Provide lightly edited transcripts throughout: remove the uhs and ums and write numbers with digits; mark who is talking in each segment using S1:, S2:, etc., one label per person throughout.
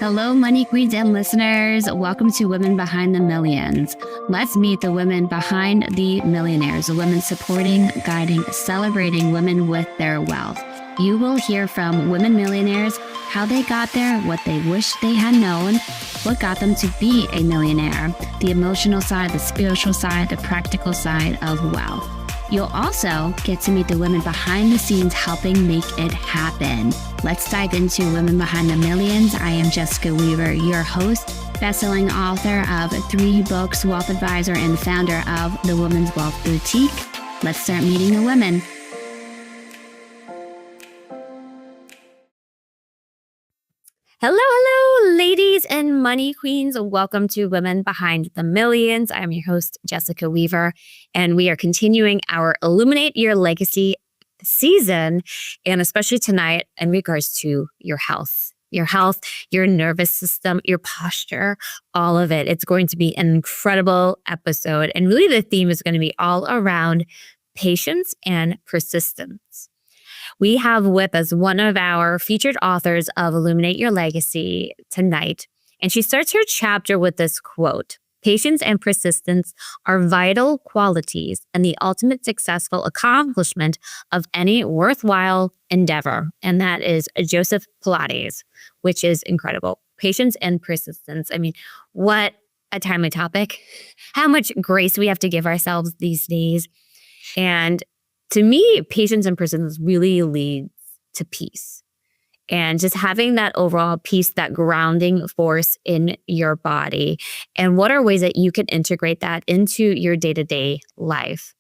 S1: Hello, Money Queens and listeners. Welcome to Women Behind the Millions. Let's meet the women behind the millionaires, the women supporting, guiding, celebrating women with their wealth. You will hear from women millionaires, how they got there, what they wish they had known, what got them to be a millionaire, the emotional side, the spiritual side, the practical side of wealth. You'll also get to meet the women behind the scenes helping make it happen. Let's dive into Women Behind the Millions. I am Jessica Weaver, your host, best-selling author of 3 books, wealth advisor, and founder of the Women's Wealth Boutique. Let's start meeting the women. Hello, ladies and money queens. Welcome to Women Behind the Millions. I'm your host, Jessica Weaver, and we are continuing our Illuminate Your Legacy season, and especially tonight in regards to your health, your nervous system, your posture, all of it. It's going to be an incredible episode, and really the theme is going to be all around patience and persistence. We have with us one of our featured authors of Illuminate Your Legacy tonight, and she starts her chapter with this quote: "Patience and persistence are vital qualities and the ultimate successful accomplishment of any worthwhile endeavor." And that is Joseph Pilates, which is incredible. Patience and persistence. I mean, what a timely topic. How much grace we have to give ourselves these days. And to me, patience and persistence really leads to peace. And just having that overall peace, that grounding force in your body. And what are ways that you can integrate that into your day-to-day life?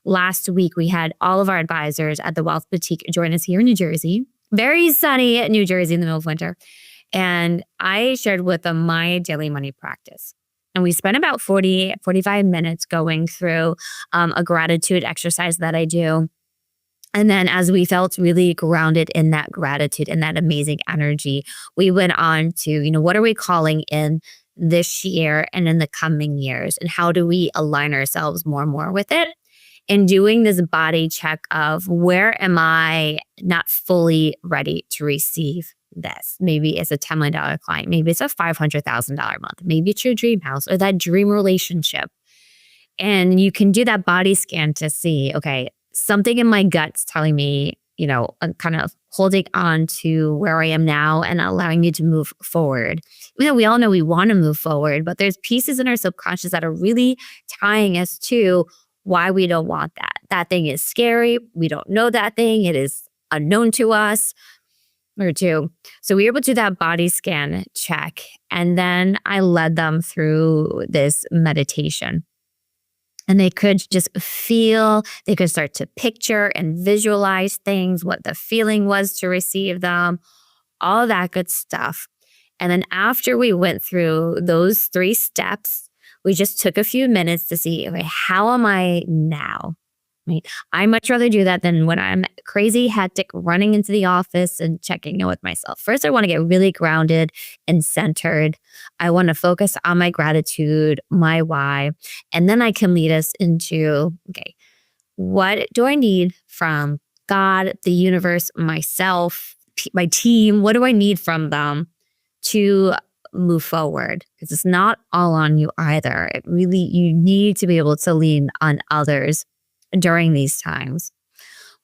S1: Last week, we had all of our advisors at the Wealth Boutique join us here in New Jersey. Very sunny New Jersey in the middle of winter. And I shared with them my daily money practice. And we spent about 45 minutes going through a gratitude exercise that I do. And then as we felt really grounded in that gratitude and that amazing energy, we went on to, what are we calling in this year and in the coming years? And how do we align ourselves more and more with it? And doing this body check of where am I not fully ready to receive this? Maybe it's a $10 million client. Maybe it's a $500,000 a month. Maybe it's your dream house or that dream relationship. And you can do that body scan to see, okay, something in my gut's telling me, I'm kind of holding on to where I am now and allowing me to move forward. We all know we want to move forward, but there's pieces in our subconscious that are really tying us to why we don't want that. That thing is scary. We don't know that thing. It is unknown to us. Or two. So we were able to do that body scan check. And then I led them through this meditation. And they could just feel, they could start to picture and visualize things, what the feeling was to receive them, all that good stuff. And then after we went through those 3 steps, we just took a few minutes to see, okay, how am I now? I much rather do that than when I'm crazy, hectic, running into the office and checking in with myself. First, I want to get really grounded and centered. I want to focus on my gratitude, my why, and then I can lead us into, okay, what do I need from God, the universe, myself, my team? What do I need from them to move forward? Because it's not all on you either. You need to be able to lean on others during these times.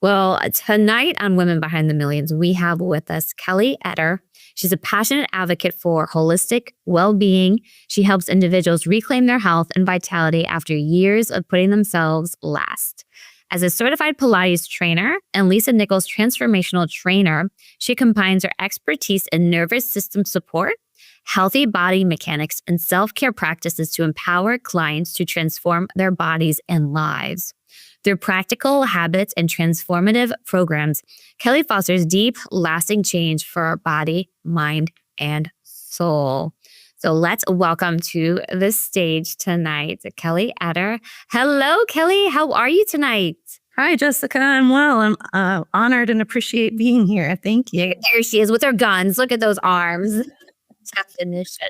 S1: Well, tonight on Women Behind the Millions, we have with us Kelly Etter. She's a passionate advocate for holistic well-being. She helps individuals reclaim their health and vitality after years of putting themselves last. As a certified Pilates trainer and Lisa Nichols transformational trainer, she combines her expertise in nervous system support, healthy body mechanics, and self-care practices to empower clients to transform their bodies and lives. Through practical habits and transformative programs, Kelly fosters deep, lasting change for our body, mind, and soul. So let's welcome to the stage tonight, Kelly Etter. Hello, Kelly. How are you tonight?
S2: Hi, Jessica. I'm well. I'm honored and appreciate being here. Thank you.
S1: There she is with her guns. Look at those arms. Definition.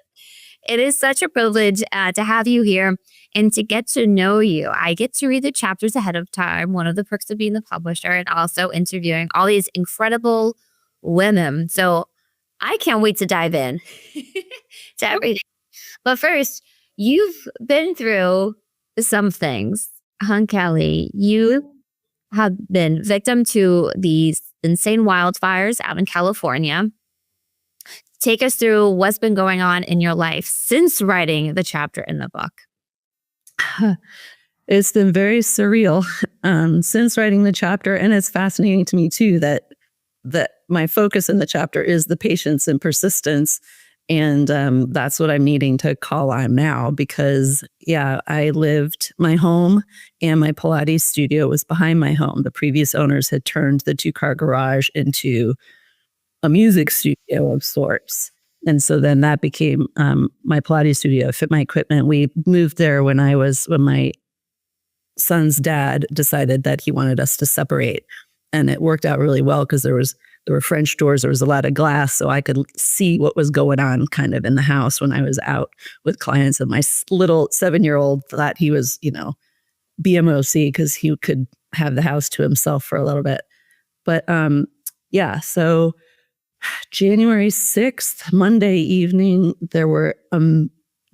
S1: It is such a privilege to have you here and to get to know you. I get to read the chapters ahead of time, one of the perks of being the publisher, and also interviewing all these incredible women. So I can't wait to dive in to everything. But first, you've been through some things, Kelly. You have been victim to these insane wildfires out in California. Take us through what's been going on in your life since writing the chapter in the book.
S2: It's been very surreal since writing the chapter, and it's fascinating to me too that my focus in the chapter is the patience and persistence, and that's what I'm needing to call on now because I lived my home and my Pilates studio was behind my home. The previous owners had turned the 2-car garage into a music studio of sorts. And so then that became my Pilates studio, fit my equipment. We moved there when my son's dad decided that he wanted us to separate. And it worked out really well because there were French doors, there was a lot of glass, so I could see what was going on kind of in the house when I was out with clients. And my little 7-year-old thought he was, BMOC because he could have the house to himself for a little bit. But so January 6th, Monday evening, there were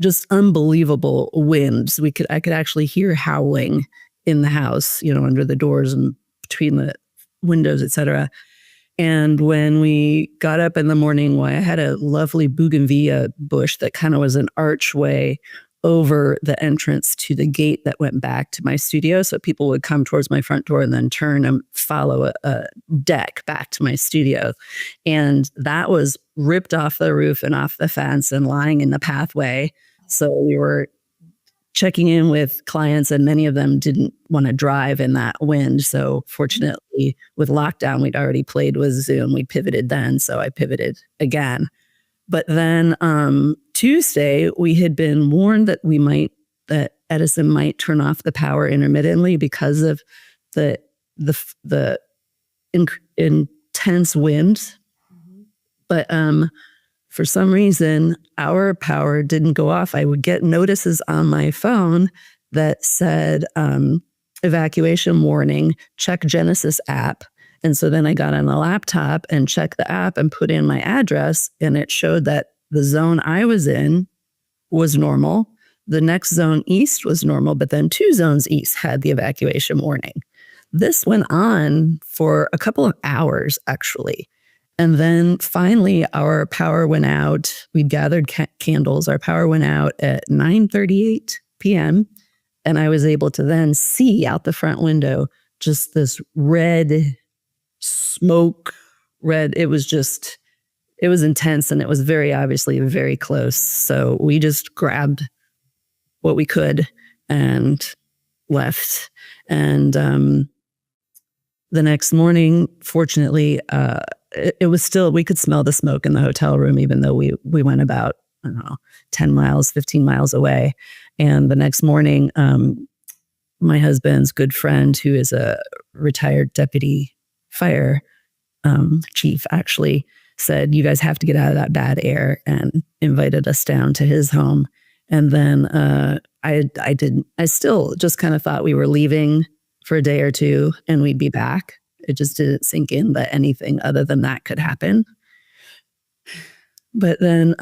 S2: just unbelievable winds. I could actually hear howling in the house, under the doors and between the windows, etc. And when we got up in the morning, I had a lovely bougainvillea bush that kind of was an archway over the entrance to the gate that went back to my studio. So people would come towards my front door and then turn and follow a deck back to my studio. And that was ripped off the roof and off the fence and lying in the pathway. So we were checking in with clients and many of them didn't want to drive in that wind. So fortunately, with lockdown, we'd already played with Zoom. We pivoted then. So I pivoted again. But then Tuesday, we had been warned that Edison might turn off the power intermittently because of the intense wind. But for some reason, our power didn't go off. I would get notices on my phone that said evacuation warning, check Genesis app. And so then I got on the laptop and checked the app and put in my address, and it showed that the zone I was in was normal. The next zone east was normal, but then 2 zones east had the evacuation warning. This went on for a couple of hours, actually. And then finally, our power went out. We gathered candles. Our power went out at 9:38 p.m. And I was able to then see out the front window just this red smoke, it was intense, and it was very obviously very close. So we just grabbed what we could and left. And the next morning, fortunately, it was still, we could smell the smoke in the hotel room, even though we went about, 10 miles, 15 miles away. And the next morning, my husband's good friend, who is a retired deputy fire chief, actually said, you guys have to get out of that bad air, and invited us down to his home. And then I still just kind of thought we were leaving for a day or two and we'd be back. It just didn't sink in that anything other than that could happen. But then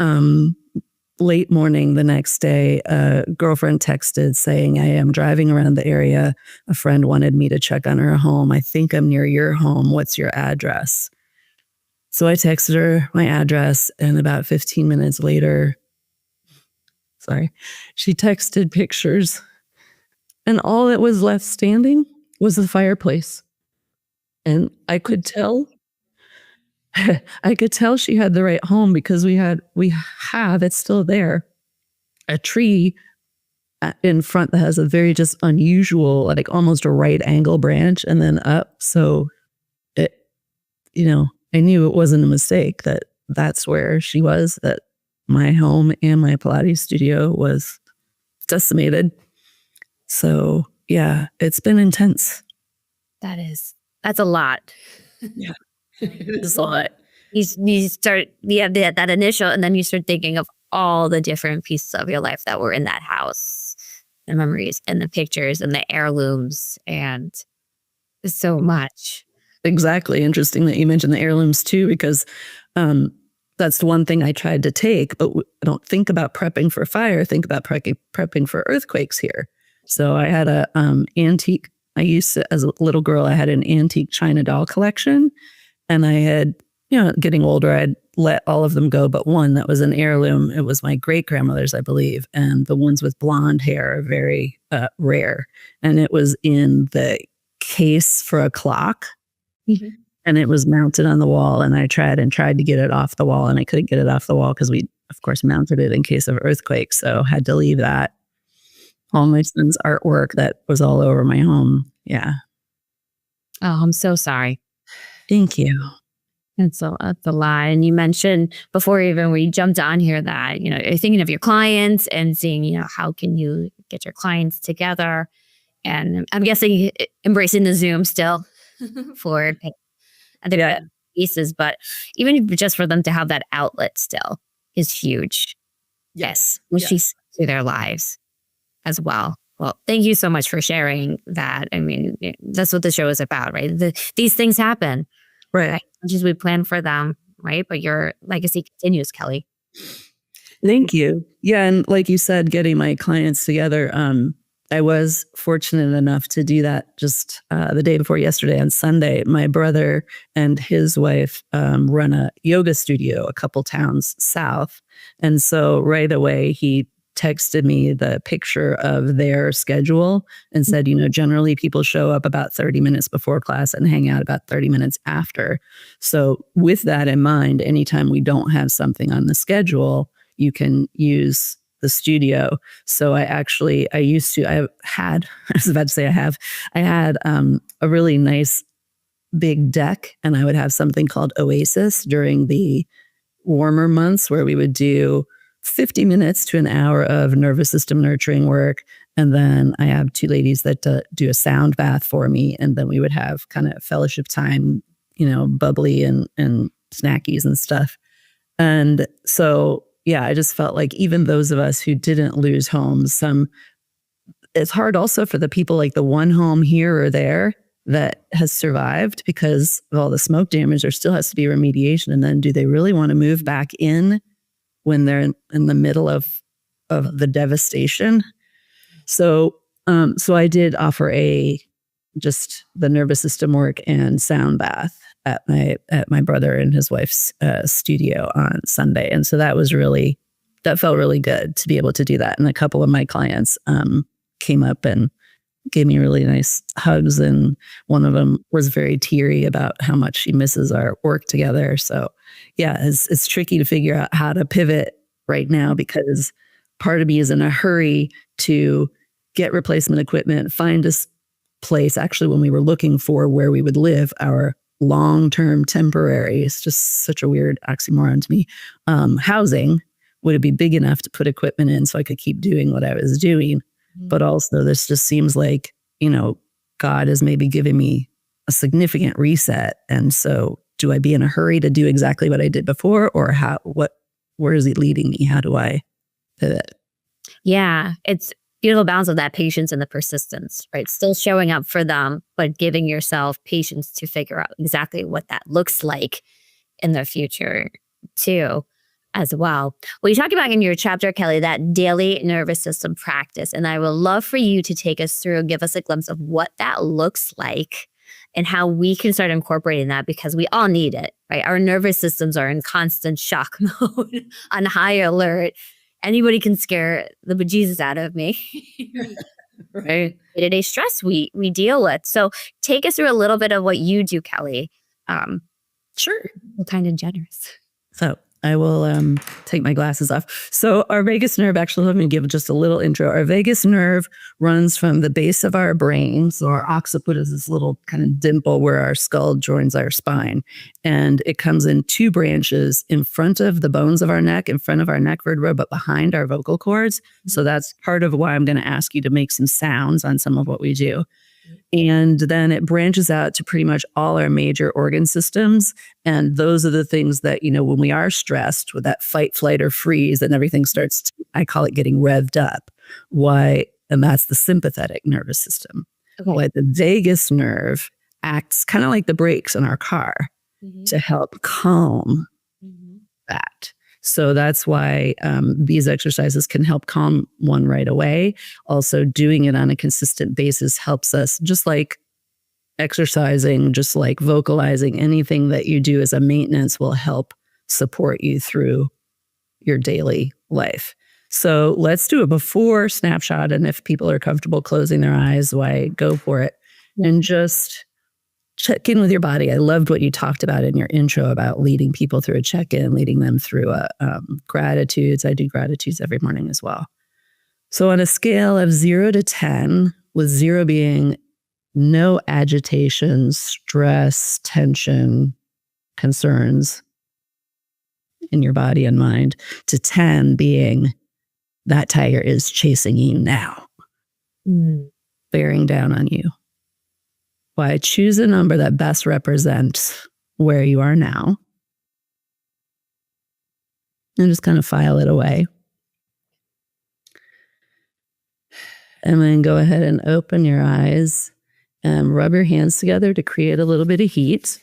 S2: late morning the next day, a girlfriend texted saying, I am driving around the area. A friend wanted me to check on her home. I think I'm near your home. What's your address? So I texted her my address, and about 15 minutes later, she texted pictures, and all that was left standing was the fireplace. And I could tell she had the right home because we have, it's still there, a tree in front that has a very just unusual, like almost a right angle branch and then up. So it, I knew it wasn't a mistake that that's where she was, that my home and my Pilates studio was decimated. So yeah, it's been intense.
S1: That's a lot.
S2: Yeah. It's a lot.
S1: You start, that initial, and then you start thinking of all the different pieces of your life that were in that house, the memories and the pictures and the heirlooms, and so much.
S2: Exactly. Interesting that you mentioned the heirlooms too, because that's the one thing I tried to take, but I don't think about prepping for fire, think about prepping for earthquakes here. So I had a antique, I used to, as a little girl, I had an antique China doll collection, and I had, getting older, I'd let all of them go, but one that was an heirloom. It was my great grandmother's, I believe. And the ones with blonde hair are very rare. And it was in the case for a clock. Mm-hmm. And it was mounted on the wall. And I tried to get it off the wall, and I couldn't get it off the wall because we, of course, mounted it in case of earthquake. So had to leave that. All my son's artwork that was all over my home. Yeah.
S1: Oh, I'm so sorry.
S2: Thank you.
S1: It's a lot. And you mentioned before even we jumped on here that, you're thinking of your clients and seeing, how can you get your clients together? And I'm guessing embracing the Zoom still for the pieces, but even just for them to have that outlet still is huge. Yes. Which she's through their lives as well. Well, thank you so much for sharing that. I mean, that's what the show is about, right? These things happen. Right. Just we plan for them, right? But your legacy continues, Kelly.
S2: Thank you. Yeah. And like you said, getting my clients together, I was fortunate enough to do that just the day before yesterday on Sunday. My brother and his wife run a yoga studio a couple towns south. And so right away, he texted me the picture of their schedule and said, generally people show up about 30 minutes before class and hang out about 30 minutes after. So with that in mind, anytime we don't have something on the schedule, you can use the studio. So I had a really nice big deck, and I would have something called Oasis during the warmer months where we would do 50 minutes to an hour of nervous system nurturing work. And then I have two ladies that do a sound bath for me. And then we would have kind of fellowship time, bubbly and snackies and stuff. And so, I just felt like even those of us who didn't lose homes, it's hard also for the people like the one home here or there that has survived because of all the smoke damage. There still has to be remediation. And then do they really want to move back in when they're in the middle of the devastation? So I did offer just the nervous system work and sound bath at my brother and his wife's studio on Sunday. And so that felt really good to be able to do that. And a couple of my clients came up and gave me really nice hugs. And one of them was very teary about how much she misses our work together. So it's tricky to figure out how to pivot right now because part of me is in a hurry to get replacement equipment, find a place. Actually, when we were looking for where we would live, our long-term temporary, it's just such a weird oxymoron to me, housing, would it be big enough to put equipment in so I could keep doing what I was doing? Mm-hmm. But also this just seems like, God is maybe giving me a significant reset. And so do I be in a hurry to do exactly what I did before, or where is he leading me? How do I pivot?
S1: Yeah, it's beautiful balance of that patience and the persistence, right? Still showing up for them, but giving yourself patience to figure out exactly what that looks like in the future too, as well. Well, you talked about in your chapter, Kelly, that daily nervous system practice. And I would love for you to take us through and give us a glimpse of what that looks like and how we can start incorporating that, because we all need it, right? Our nervous systems are in constant shock mode, on high alert. Anybody can scare the bejesus out of me. Right. Day-to-day stress we deal with. So take us through a little bit of what you do, Kelly.
S2: Sure.
S1: Kind and generous.
S2: So I will take my glasses off. So our vagus nerve, actually, let me give just a little intro. Our vagus nerve runs from the base of our brain. So our occiput is this little kind of dimple where our skull joins our spine. And it comes in two branches in front of the bones of our neck, in front of our neck vertebra, but behind our vocal cords. So that's part of why I'm going to ask you to make some sounds on some of what we do. And then it branches out to pretty much all our major organ systems. And those are the things that, when we are stressed with that fight, flight, or freeze, and everything starts to, I call it getting revved up. Why? And that's the sympathetic nervous system. Okay. Why the vagus nerve acts kind of like the brakes in our car to help calm that. So that's why these exercises can help calm one right away. Also, doing it on a consistent basis helps us, just like exercising, just like vocalizing, anything that you do as a maintenance will help support you through your daily life. So let's do a before snapshot. And if people are comfortable closing their eyes, why go for it? And just check in with your body. I loved what you talked about in your intro about leading people through a check-in, leading them through gratitudes. I do gratitudes every morning as well. So on a scale of 0 to 10, with 0 being no agitation, stress, tension, concerns in your body and mind, to 10 being that tiger is chasing you now, bearing down on you. Why? Choose a number that best represents where you are now and just kind of file it away. And then go ahead and open your eyes and rub your hands together to create a little bit of heat.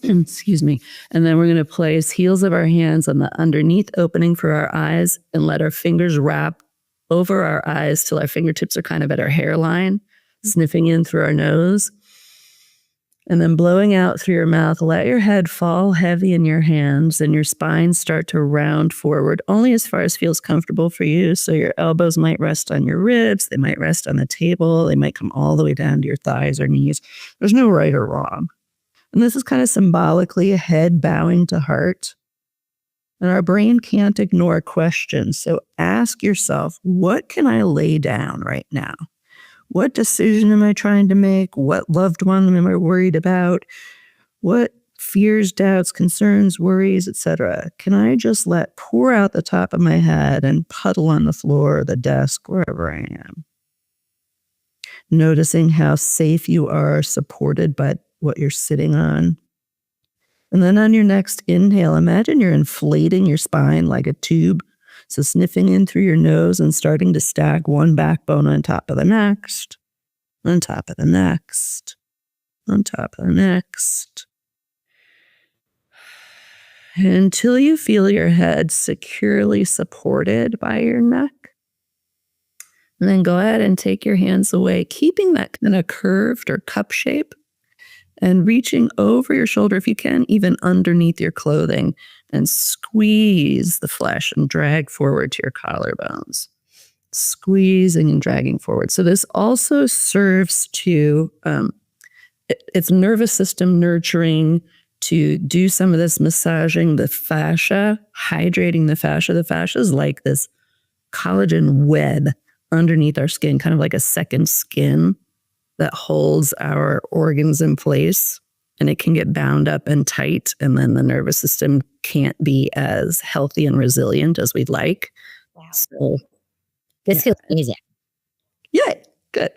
S2: Excuse me. And then we're going to place heels of our hands on the underneath opening for our eyes and let our fingers wrap over our eyes till our fingertips are kind of at our hairline, sniffing in through our nose. And then blowing out through your mouth, let your head fall heavy in your hands and your spine start to round forward, only as far as feels comfortable for you. So your elbows might rest on your ribs. They might rest on the table. They might come all the way down to your thighs or knees. There's no right or wrong. And this is kind of symbolically a head bowing to heart. And our brain can't ignore questions. So ask yourself, what can I lay down right now? What decision am I trying to make? What loved one am I worried about? What fears, doubts, concerns, worries, etc. can I just let pour out the top of my head and puddle on the floor, the desk, wherever I am? Noticing how safe you are, supported by what you're sitting on. And then on your next inhale, imagine you're inflating your spine like a tube. So sniffing in through your nose and starting to stack one backbone on top of the next, on top of the next, on top of the next. Until you feel your head securely supported by your neck. And then go ahead and take your hands away, keeping that kind of curved or cup shape. And reaching over your shoulder, if you can, even underneath your clothing, and squeeze the flesh and drag forward to your collarbones. Squeezing and dragging forward. So this also serves to, it's nervous system nurturing, to do some of this massaging the fascia, hydrating the fascia. The fascia is like this collagen web underneath our skin, kind of like a second skin that holds our organs in place, and it can get bound up and tight, and then the nervous system can't be as healthy and resilient as we'd like.
S1: Wow.
S2: So,
S1: This feels easy.
S2: Yeah, good.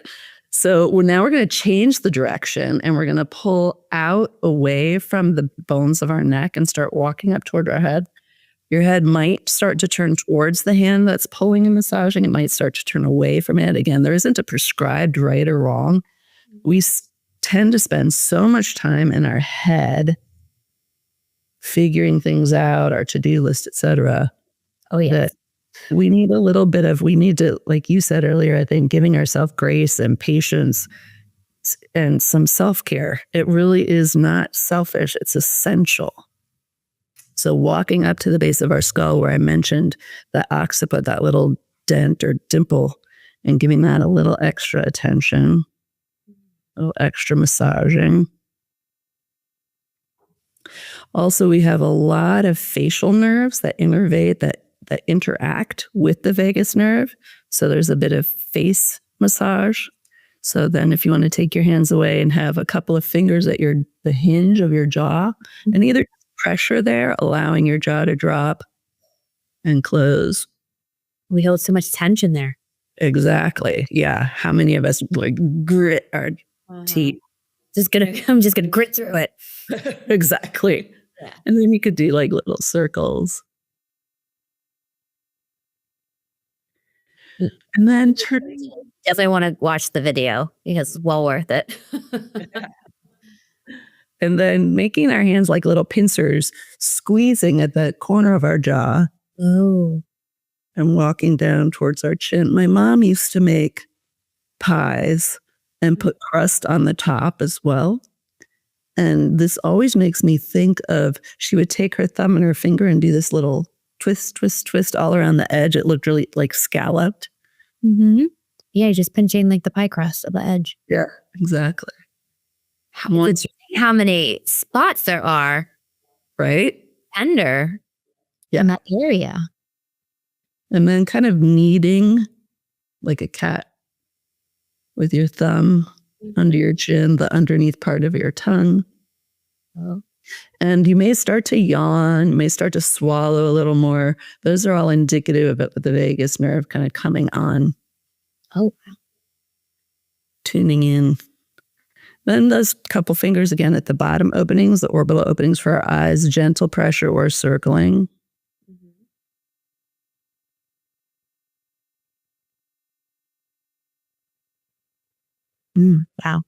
S2: So now we're going to change the direction, and we're going to pull out away from the bones of our neck and start walking up toward our head. Your head might start to turn towards the hand that's pulling and massaging. It might start to turn away from it. Again, there isn't a prescribed right or wrong. We tend to spend so much time in our head figuring things out, our to-do list, etc.
S1: Oh, yeah.
S2: That we need a little bit of, we need to, like you said earlier, I think, giving ourselves grace and patience and some self-care. It really is not selfish. It's essential. So walking up to the base of our skull, where I mentioned the occiput, that little dent or dimple, and giving that a little extra attention, a little extra massaging. Also, we have a lot of facial nerves that innervate, that interact with the vagus nerve. So there's a bit of face massage. So then if you want to take your hands away and have a couple of fingers at the hinge of your jaw, and either pressure there, allowing your jaw to drop and close.
S1: We hold so much tension there.
S2: Exactly. Yeah. How many of us like grit our teeth?
S1: I'm just gonna grit through it.
S2: Exactly.
S1: Yeah.
S2: And then you could do like little circles. And then
S1: Definitely want to watch the video because it's well worth it.
S2: And then making our hands like little pincers, squeezing at the corner of our jaw.
S1: Oh.
S2: And walking down towards our chin. My mom used to make pies and put crust on the top as well. And this always makes me think of, she would take her thumb and her finger and do this little twist, twist, twist all around the edge. It looked really like scalloped.
S1: Mm-hmm. Yeah, you're just pinching like the pie crust of the edge.
S2: Yeah, exactly.
S1: How many spots there are,
S2: right?
S1: Tender in that area.
S2: And then kind of kneading like a cat with your thumb under your chin, the underneath part of your tongue.
S1: Oh.
S2: And you may start to yawn, you may start to swallow a little more. Those are all indicative of the vagus nerve kind of coming on.
S1: Oh.
S2: Tuning in. Then those couple fingers again at the bottom openings, the orbital openings for our eyes, gentle pressure or circling.
S1: Wow.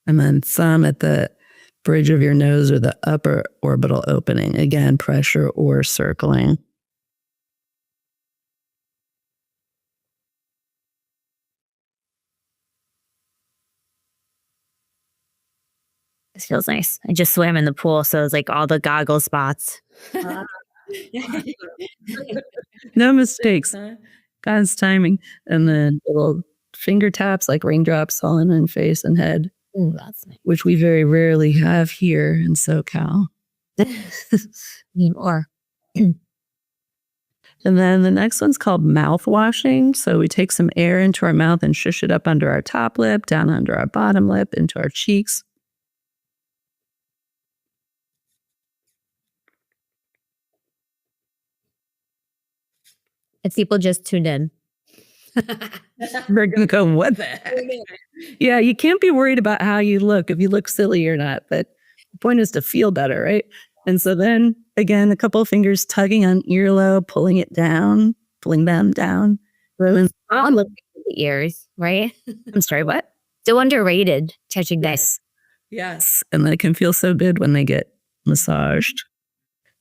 S2: And then thumb at the bridge of your nose or the upper orbital opening. Again, pressure or circling.
S1: This feels nice. I just swam in the pool, so it's like all the goggle spots.
S2: No mistakes. God's timing. And then little finger taps like raindrops falling on face and head.
S1: Ooh, that's nice.
S2: Which we very rarely have here in SoCal.
S1: Or
S2: And then the next one's called mouth washing. So we take some air into our mouth and shush it up under our top lip, down under our bottom lip, into our cheeks.
S1: if people just tuned in.
S2: We're going to go, what the heck? Yeah, you can't be worried about how you look, if you look silly or not. But the point is to feel better, right? And so then, again, a couple of fingers tugging on earlobe, pulling it down, pulling them down.
S1: Look at the ears, right?
S2: I'm sorry, what?
S1: So underrated, touching this.
S2: Yes. And then it can feel so good when they get massaged.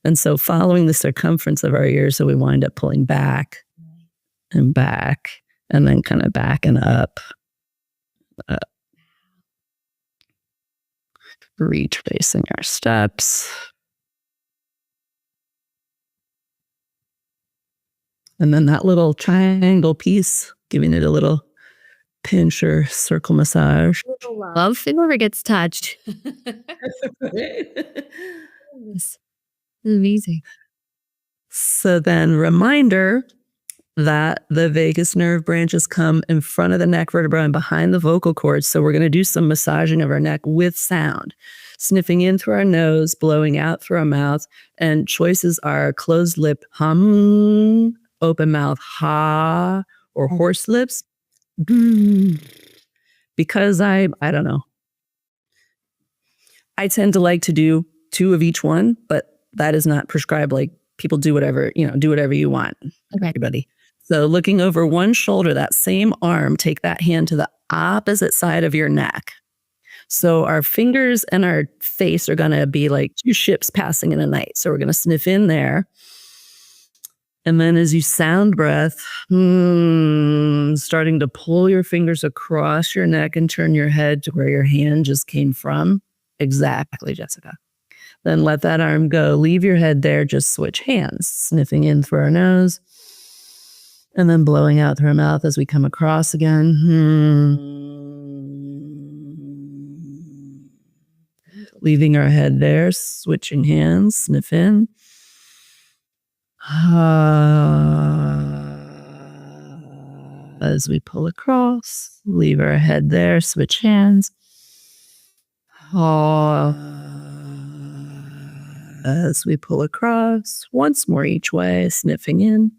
S2: And so following the circumference of our ears, so we wind up pulling back and back, and then kind of back and up. Retracing our steps. And then that little triangle piece, giving it a little pinch or circle massage.
S1: Love whoever gets touched. This is amazing.
S2: So then reminder that the vagus nerve branches come in front of the neck vertebra and behind the vocal cords. So we're going to do some massaging of our neck with sound, sniffing in through our nose, blowing out through our mouth. And choices are closed lip, hum, open mouth, ha, or horse lips. Because I don't know. I tend to like to do 2 of each one, but that is not prescribed. Like people do whatever, do whatever you want.
S1: Okay.
S2: Everybody. So looking over one shoulder, that same arm, take that hand to the opposite side of your neck. So our fingers and our face are going to be like 2 ships passing in the night. So we're going to sniff in there. And then as you sound breath, starting to pull your fingers across your neck and turn your head to where your hand just came from. Exactly, Jessica. Then let that arm go. Leave your head there. Just switch hands. Sniffing in through our nose. And then blowing out through our mouth as we come across again. Leaving our head there. Switching hands. Sniff in. As we pull across. Leave our head there. Switch hands. As we pull across, once more each way, sniffing in.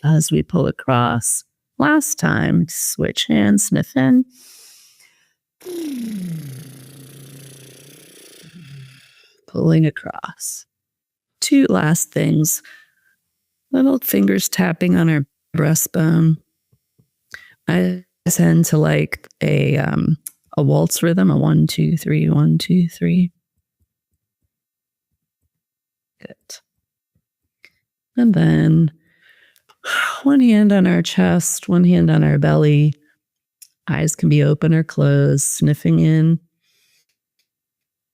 S2: As we pull across, last time, switch hands, sniff in. Pulling across. 2 last things. Little fingers tapping on our breastbone. I tend to like a waltz rhythm, a 1, 2, 3, 1, 2, 3. Good. And then one hand on our chest, one hand on our belly. Eyes can be open or closed, sniffing in.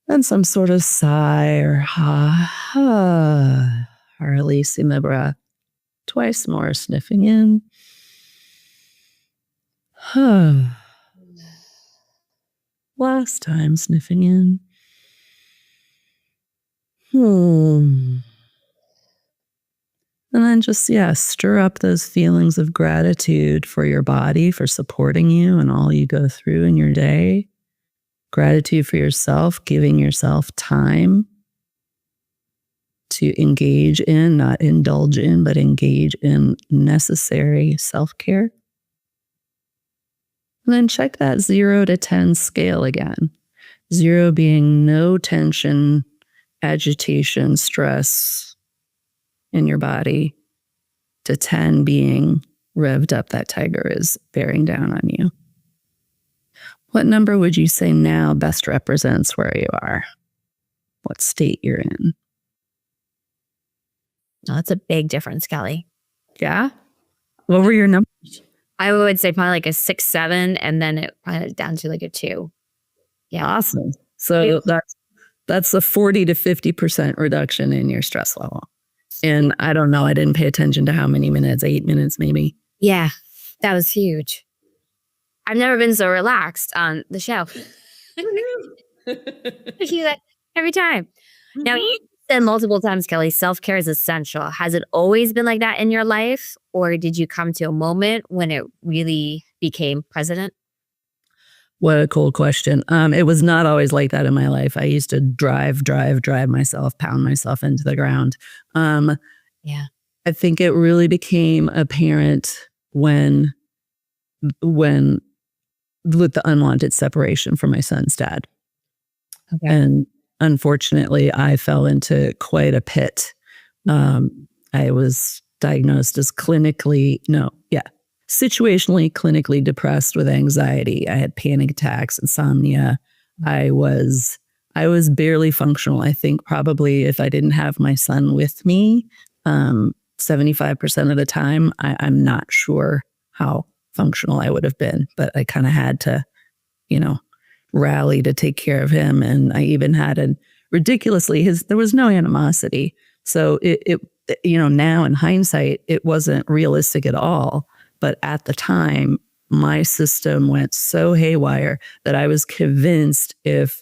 S2: And some sort of sigh or ha, or releasing the breath. Twice more, sniffing in. Last time, sniffing in. And then just, stir up those feelings of gratitude for your body, for supporting you and all you go through in your day. Gratitude for yourself, giving yourself time to engage in, not indulge in, but engage in necessary self-care. And then check that 0 to 10 scale again. 0 being no tension, agitation, stress in your body, to 10 being revved up. That tiger is bearing down on you. What number would you say now best represents where you are? What state you're in?
S1: Oh, that's a big difference, Kelly.
S2: Yeah? What were your numbers?
S1: I would say probably like a 6, 7, and then it probably down to like a 2. Yeah.
S2: Awesome. So that's a 40 to 50% reduction in your stress level. And I don't know, I didn't pay attention to how many minutes, 8 minutes maybe.
S1: Yeah, that was huge. I've never been so relaxed on the show. I do that every time. Now, you said multiple times, Kelly, self-care is essential. Has it always been like that in your life? Or did you come to a moment when it really became present?
S2: What a cool question. It was not always like that in my life. I used to drive myself, pound myself into the ground.
S1: Yeah.
S2: I think it really became apparent when with the unwanted separation from my son's dad.
S1: Okay.
S2: And unfortunately, I fell into quite a pit. I was diagnosed as situationally, clinically depressed with anxiety. I had panic attacks, insomnia. I was barely functional. I think probably if I didn't have my son with me, 75% of the time, I'm not sure how functional I would have been, but I kind of had to, rally to take care of him. And I even had there was no animosity. So it now in hindsight, it wasn't realistic at all. But at the time, my system went so haywire that I was convinced if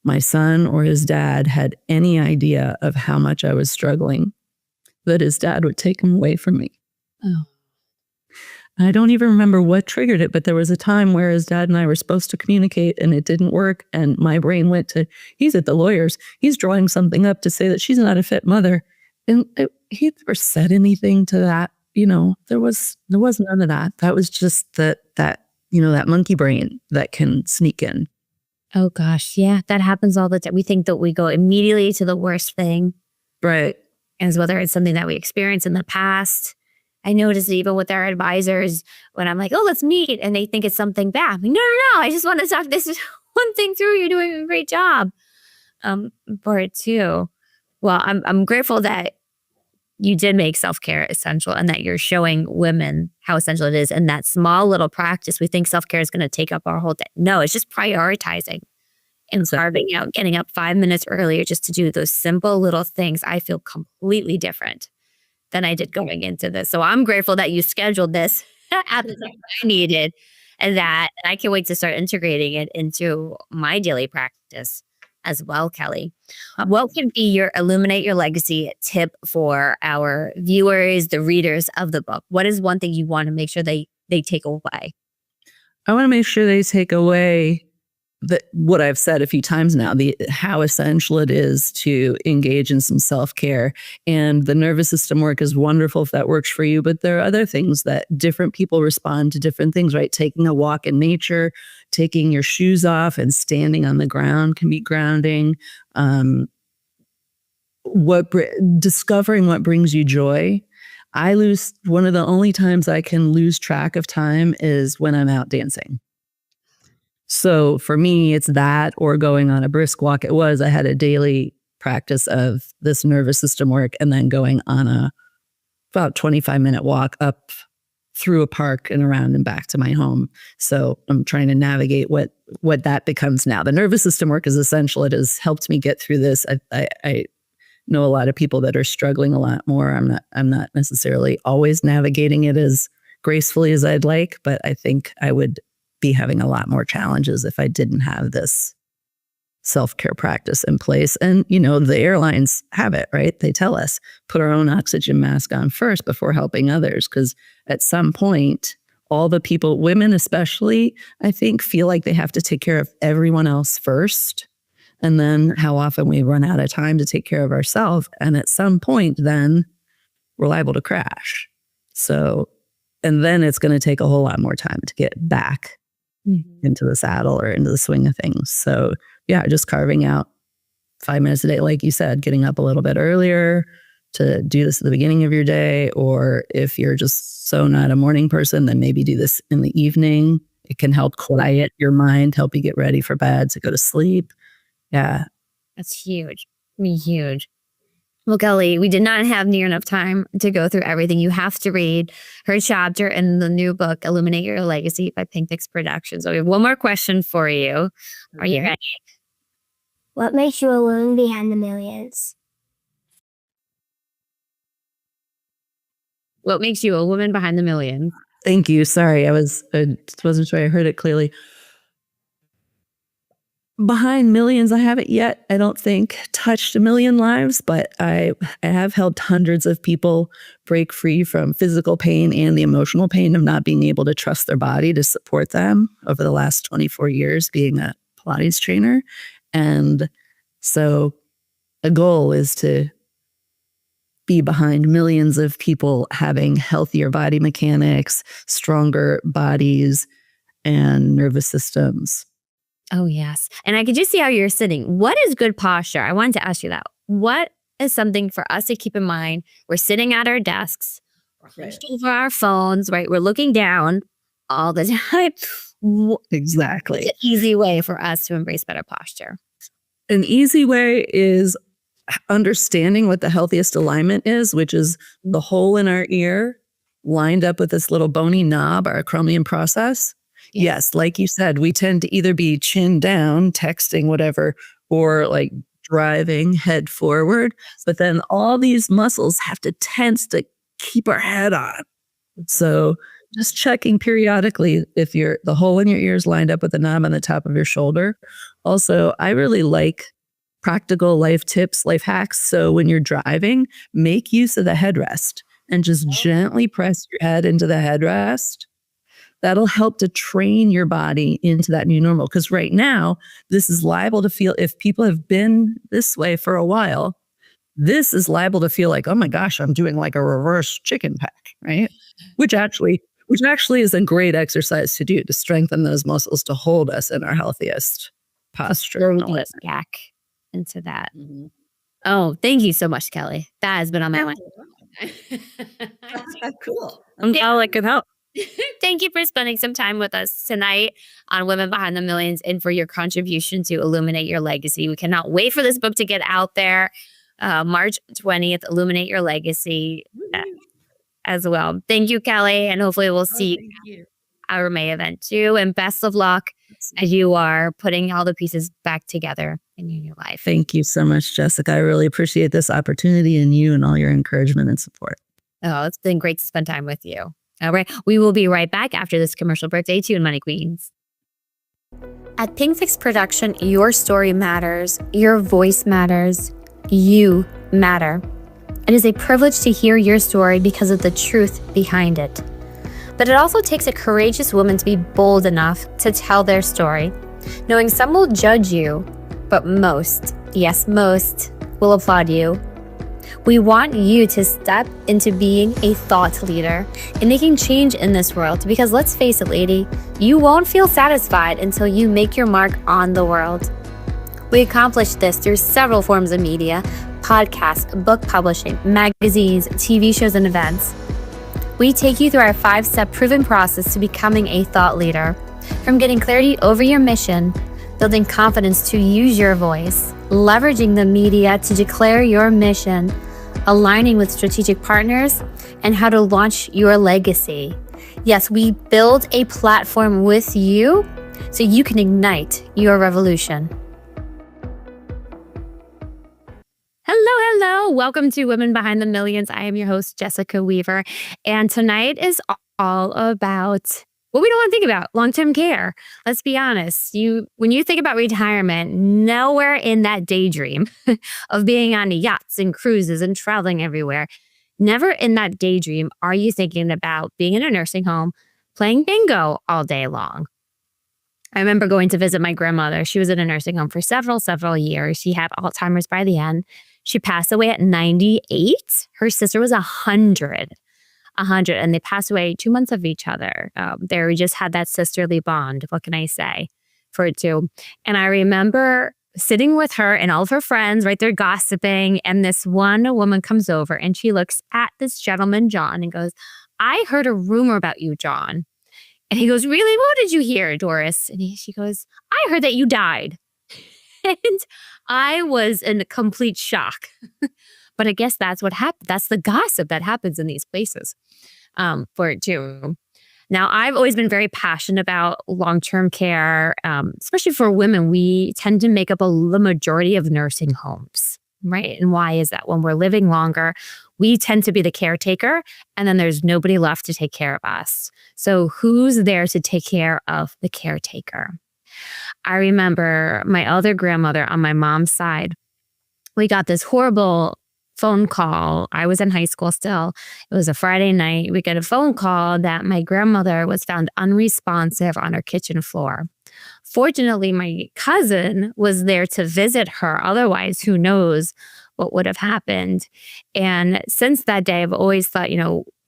S2: my son or his dad had any idea of how much I was struggling, that his dad would take him away from me.
S1: Oh.
S2: I don't even remember what triggered it, but there was a time where his dad and I were supposed to communicate and it didn't work. And my brain went to, he's at the lawyers. He's drawing something up to say that she's not a fit mother. And he never said anything to that. There was none of that. That was just that monkey brain that can sneak in.
S1: Oh gosh. Yeah. That happens all the time. We think that we go immediately to the worst thing.
S2: Right.
S1: As whether it's something that we experienced in the past. I noticed it even with our advisors when I'm like, oh, let's meet. And they think it's something bad. I'm like, no. I just want to talk this one thing through. You're doing a great job for it too. Well, I'm grateful that you did make self-care essential and that you're showing women how essential it is. And that small little practice, we think self-care is going to take up our whole day. No, it's just prioritizing and carving out, getting up 5 minutes earlier just to do those simple little things. I feel completely different than I did going into this. So I'm grateful that you scheduled this at the time I needed and I can't wait to start integrating it into my daily practice as well, Kelly. What can be your illuminate your legacy tip for our viewers, the readers of the book? What is one thing you want to make sure they take away?
S2: I want to make sure they take away what I've said a few times now, how essential it is to engage in some self-care. And the nervous system work is wonderful if that works for you. But there are other things that different people respond to different things, right? Taking a walk in nature, taking your shoes off and standing on the ground can be grounding. Discovering what brings you joy. one of the only times I can lose track of time is when I'm out dancing. So for me, it's that or going on a brisk walk. I had a daily practice of this nervous system work and then going on a about 25-minute walk up through a park and around and back to my home. So I'm trying to navigate what that becomes now. The nervous system work is essential. It has helped me get through this. I know a lot of people that are struggling a lot more. I'm not necessarily always navigating it as gracefully as I'd like, but I think I would be having a lot more challenges if I didn't have this self-care practice in place. And, the airlines have it, right? They tell us, put our own oxygen mask on first before helping others. Because at some point, all the people, women especially, I think, feel like they have to take care of everyone else first. And then how often we run out of time to take care of ourselves. And at some point, then we're liable to crash. So, and then it's going to take a whole lot more time to get back into the saddle or into the swing of things. So yeah, just carving out 5 minutes a day, like you said, getting up a little bit earlier to do this at the beginning of your day. Or if you're just so not a morning person, then maybe do this in the evening. It can help quiet your mind, help you get ready for bed to go to sleep. Yeah.
S1: That's huge. Huge. Well, Kelly, we did not have near enough time to go through everything. You have to read her chapter in the new book, Illuminate Your Legacy by Pink Fix Productions. So we have one more question for you. Are you ready?
S3: What makes you a woman behind the millions?
S1: What makes you a woman behind the millions?
S2: Thank you. Sorry, I wasn't sure I heard it clearly. Behind millions, I haven't yet, I don't think, touched 1 million lives, but I have helped hundreds of people break free from physical pain and the emotional pain of not being able to trust their body to support them over the last 24 years being a Pilates trainer. And so a goal is to be behind millions of people having healthier body mechanics, stronger bodies, and nervous systems.
S1: Oh, yes. And I could just see how you're sitting. What is good posture? I wanted to ask you that. What is something for us to keep in mind? We're sitting at our desks, we're hunched over our phones, right? We're looking down all the time.
S2: Exactly.
S1: What's an easy way for us to embrace better posture?
S2: An easy way is understanding what the healthiest alignment is, which is the hole in our ear lined up with this little bony knob, our acromion process. Yes, like you said, we tend to either be chin down, texting, whatever, or like driving head forward. But then all these muscles have to tense to keep our head on. So just checking periodically if the hole in your ear is lined up with the knob on the top of your shoulder. Also, I really like practical life tips, life hacks. So when you're driving, make use of the headrest and just gently press your head into the headrest. That'll help to train your body into that new normal. Because right now, this is liable to feel, if people have been this way for a while, this is liable to feel like, oh my gosh, I'm doing like a reverse chicken pack, right? Which actually is a great exercise to do to strengthen those muscles to hold us in our healthiest posture.
S1: Back into that. Oh, thank you so much, Kelly. That has been on my mind.
S2: Cool.
S1: I'm glad I could help. Thank you for spending some time with us tonight on Women Behind the Millions and for your contribution to Illuminate Your Legacy. We cannot wait for this book to get out there. March 20th, Illuminate Your Legacy as well. Thank you, Kelly. And hopefully we'll see you at our May event too. And best of luck as you are putting all the pieces back together in your new life.
S2: Thank you so much, Jessica. I really appreciate this opportunity and you and all your encouragement and support.
S1: Oh, it's been great to spend time with you. All right. We will be right back after this commercial break. Stay tuned, Money Queens. At Pink Fix Production, your story matters. Your voice matters. You matter. It is a privilege to hear your story because of the truth behind it. But it also takes a courageous woman to be bold enough to tell their story, knowing some will judge you, but most, yes, most, will applaud you. We want you to step into being a thought leader and making change in this world because let's face it, lady, you won't feel satisfied until you make your mark on the world. We accomplish this through several forms of media, podcasts, book publishing, magazines, TV shows, and events. We take you through our 5-step proven process to becoming a thought leader. From getting clarity over your mission, building confidence to use your voice, leveraging the media to declare your mission, aligning with strategic partners, and how to launch your legacy. Yes, we build a platform with you so you can ignite your revolution. Hello. Welcome to Women Behind the Millions. I am your host, Jessica Weaver. And tonight is all about what we don't want to think about, long-term care. Let's be honest. When you think about retirement, nowhere in that daydream of being on yachts and cruises and traveling everywhere, never in that daydream are you thinking about being in a nursing home, playing bingo all day long. I remember going to visit my grandmother. She was in a nursing home for several years. She had Alzheimer's by the end. She passed away at 98. Her sister was 100, and they passed away 2 months of each other. They just had that sisterly bond. What can I say for it too? And I remember sitting with her and all of her friends, right there gossiping. And this one woman comes over and she looks at this gentleman, John, and goes, "I heard a rumor about you, John." And he goes, "Really? What did you hear, Doris?" And she goes, "I heard that you died." And I was in complete shock. But I guess that's what happened. That's the gossip that happens in these places for it too. Now, I've always been very passionate about long-term care, especially for women. We tend to make up the majority of nursing homes, right? And why is that? When we're living longer, we tend to be the caretaker, and then there's nobody left to take care of us. So who's there to take care of the caretaker? I remember my other grandmother on my mom's side. We got this horrible phone call. I was in high school still. It was a Friday night. We got a phone call that my grandmother was found unresponsive on her kitchen floor. Fortunately, my cousin was there to visit her. Otherwise, who knows what would have happened. And since that day, I've always thought,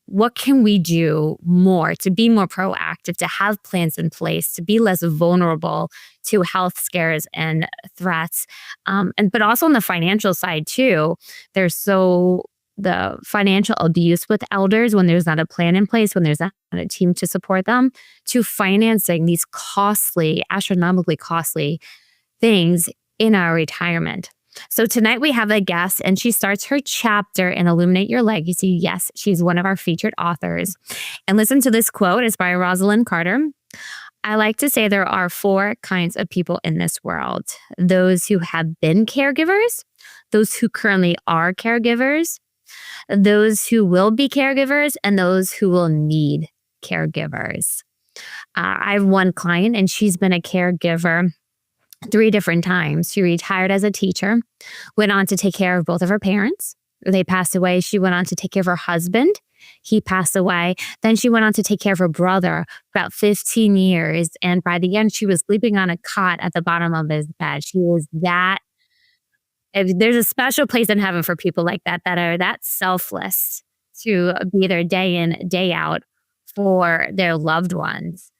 S1: what can we do more to be more proactive, to have plans in place, to be less vulnerable to health scares and threats? But also on the financial side too, there's the financial abuse with elders when there's not a plan in place, when there's not a team to support them, to financing these astronomically costly things in our retirement. So tonight we have a guest, and she starts her chapter in Illuminate Your Legacy. Yes, she's one of our featured authors. And listen to this quote. It's by Rosalind Carter. "I like to say there are 4 kinds of people in this world: those who have been caregivers, those who currently are caregivers, those who will be caregivers, and those who will need caregivers." I have one client, and she's been a caregiver 3 different times. She retired as a teacher, went on to take care of both of her parents. They passed away. She went on to take care of her husband. He passed away. Then she went on to take care of her brother about 15 years. And by the end, she was sleeping on a cot at the bottom of his bed. She was that. There's a special place in heaven for people like that are that selfless to be there day in, day out for their loved ones.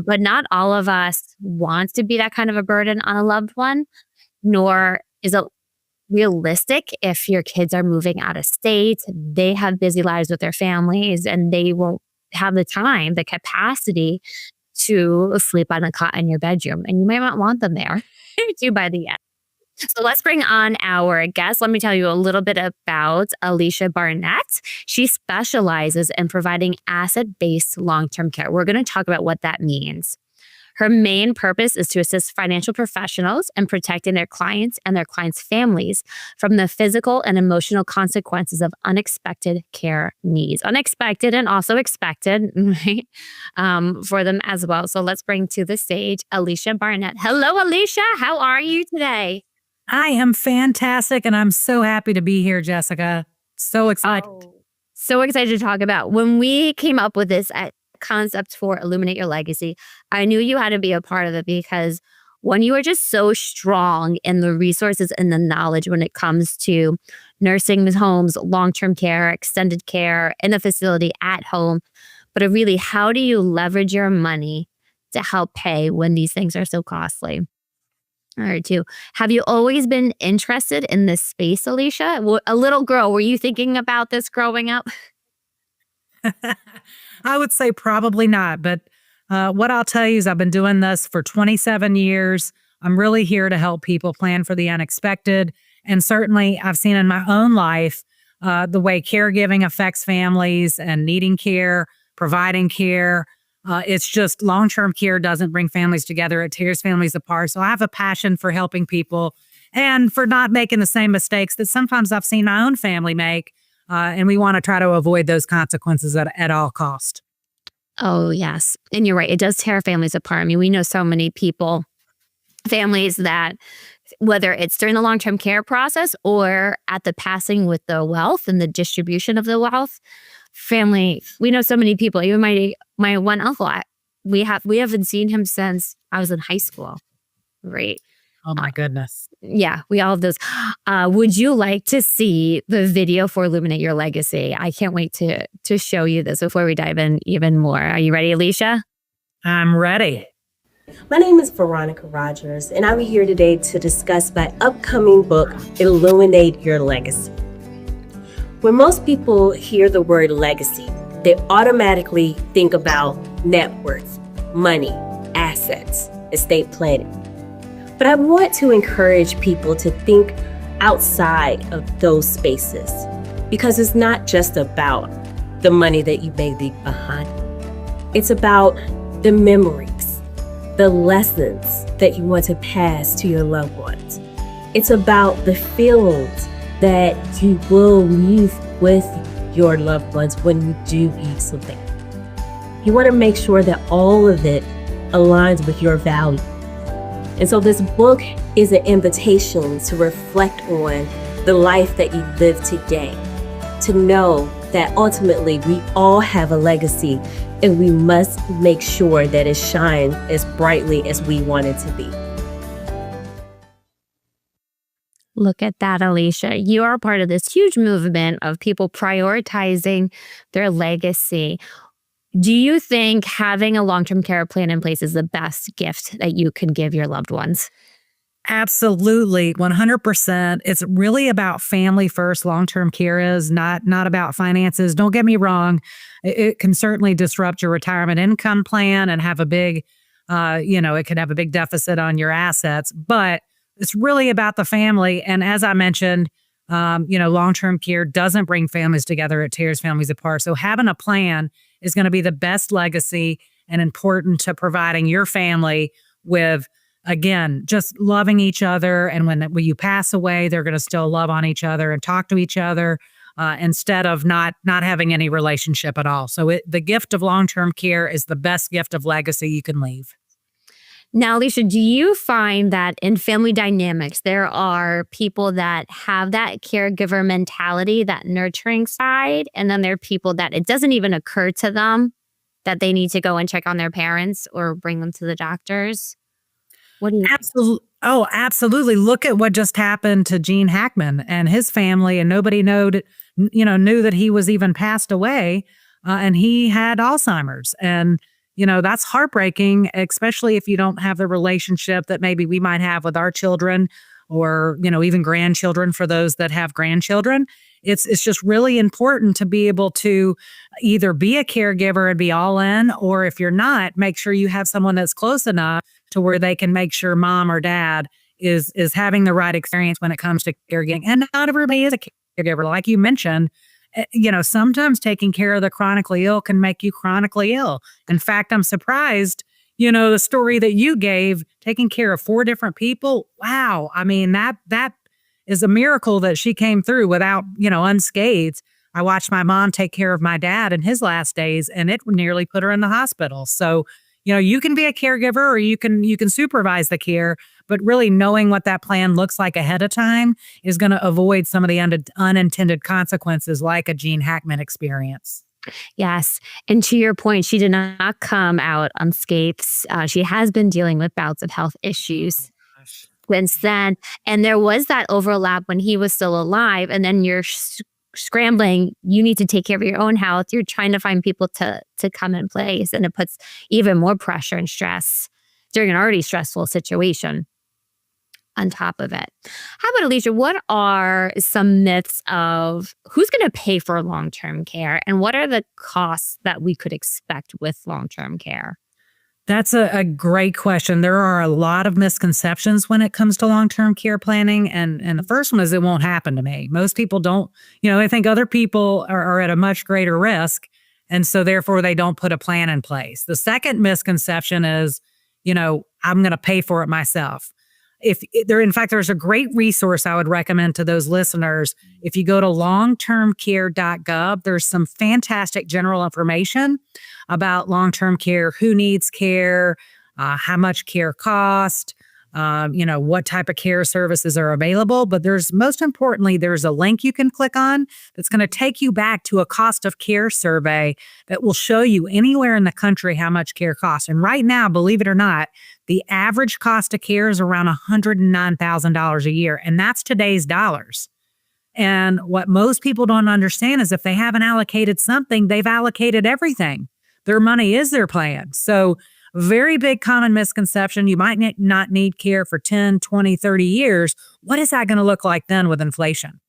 S1: But not all of us wants to be that kind of a burden on a loved one, nor is it realistic if your kids are moving out of state. They have busy lives with their families, and they won't have the time, the capacity to sleep on a cot in your bedroom. And you might not want them there too by the end. So let's bring on our guest. Let me tell you a little bit about Alicia Barnett. She specializes in providing asset-based long-term care. We're going to talk about what that means. Her main purpose is to assist financial professionals in protecting their clients and their clients' families from the physical and emotional consequences of unexpected care needs. Unexpected and also expected, right? For them as well. So let's bring to the stage Alicia Barnett. Hello, Alicia. How are you today?
S4: I am fantastic, and I'm so happy to be here, Jessica. So excited.
S1: So excited to talk about. When we came up with this concept for Illuminate Your Legacy, I knew you had to be a part of it because when you are just so strong in the resources and the knowledge when it comes to nursing homes, long-term care, extended care, in the facility, at home, but really, how do you leverage your money to help pay when these things are so costly? All right, too. Have you always been interested in this space, Alicia? A little girl, were you thinking about this growing up?
S4: I would say probably not. But what I'll tell you is I've been doing this for 27 years. I'm really here to help people plan for the unexpected. And certainly I've seen in my own life the way caregiving affects families and needing care, providing care. It's just long-term care doesn't bring families together. It tears families apart. So I have a passion for helping people and for not making the same mistakes that sometimes I've seen my own family make. And we want to try to avoid those consequences at all cost.
S1: Oh, yes. And you're right. It does tear families apart. I mean, we know so many people, families that, whether it's during the long-term care process or at the passing with the wealth and the distribution of the wealth, we know so many people. Even my one uncle, we haven't seen him since I was in high school. Right.
S4: Oh my goodness.
S1: Yeah, we all have those. Would you like to see the video for Illuminate Your Legacy? I can't wait to show you this before we dive in even more. Are you ready, Alicia?
S4: I'm ready.
S5: My name is Veronica Rogers, and I'm here today to discuss my upcoming book, Illuminate Your Legacy. When most people hear the word legacy, they automatically think about net worth, money, assets, estate planning. But I want to encourage people to think outside of those spaces, because it's not just about the money that you may leave behind. It's about the memories, the lessons that you want to pass to your loved ones. It's about the feelings that you will leave with your loved ones when you do leave something. You want to make sure that all of it aligns with your values. And so this book is an invitation to reflect on the life that you live today, to know that ultimately we all have a legacy and we must make sure that it shines as brightly as we want it to be.
S1: Look at that, Alicia. You are part of this huge movement of people prioritizing their legacy. Do you think having a long-term care plan in place is the best gift that you can give your loved ones?
S4: Absolutely, 100%. It's really about family first. Long-term care is not about finances. Don't get me wrong. It can certainly disrupt your retirement income plan and have a big, it can have a big deficit on your assets. But it's really about the family. And as I mentioned, long-term care doesn't bring families together. It tears families apart. So having a plan is going to be the best legacy and important to providing your family with, again, just loving each other. And when you pass away, they're going to still love on each other and talk to each other instead of not having any relationship at all. So the gift of long-term care is the best gift of legacy you can leave.
S1: Now, Alicia, do you find that in family dynamics, there are people that have that caregiver mentality, that nurturing side, and then there are people that it doesn't even occur to them that they need to go and check on their parents or bring them to the doctors? What do you
S4: Absolutely. Oh, absolutely. Look at what just happened to Gene Hackman and his family, and nobody knew that he was even passed away, and he had Alzheimer's. And that's heartbreaking, especially if you don't have the relationship that maybe we might have with our children or, even grandchildren for those that have grandchildren. It's just really important to be able to either be a caregiver and be all in, or if you're not, make sure you have someone that's close enough to where they can make sure mom or dad is having the right experience when it comes to caregiving. And not everybody is a caregiver. Like you mentioned, sometimes taking care of the chronically ill can make you chronically ill. In fact, I'm surprised, the story that you gave, taking care of 4 different people. Wow. I mean, that is a miracle that she came through without, unscathed. I watched my mom take care of my dad in his last days, and it nearly put her in the hospital. So, you can be a caregiver or you can supervise the care, but really knowing what that plan looks like ahead of time is going to avoid some of the unintended consequences like a Gene Hackman experience.
S1: Yes. And to your point, she did not come out unscathed. She has been dealing with bouts of health issues since then. And there was that overlap when he was still alive. And then you're scrambling. You need to take care of your own health. You're trying to find people to come in place. And it puts even more pressure and stress during an already stressful situation. on top of it. How about Alicia? What are some myths of who's going to pay for long-term care, and what are the costs that we could expect with long-term care?
S4: That's a great question. There are a lot of misconceptions when it comes to long-term care planning. And the first one is it won't happen to me. Most people don't, they think other people are at a much greater risk. And so therefore they don't put a plan in place. The second misconception is, I'm going to pay for it myself. In fact, there's a great resource I would recommend to those listeners. If you go to longtermcare.gov, there's some fantastic general information about long-term care, who needs care, how much care costs, what type of care services are available. But most importantly, there's a link you can click on that's going to take you back to a cost of care survey that will show you anywhere in the country how much care costs. And right now, believe it or not, the average cost of care is around $109,000 a year. And that's today's dollars. And what most people don't understand is if they haven't allocated something, they've allocated everything. Their money is their plan. So very big common misconception. You might not need care for 10, 20, 30 years. What is that going to look like then with inflation?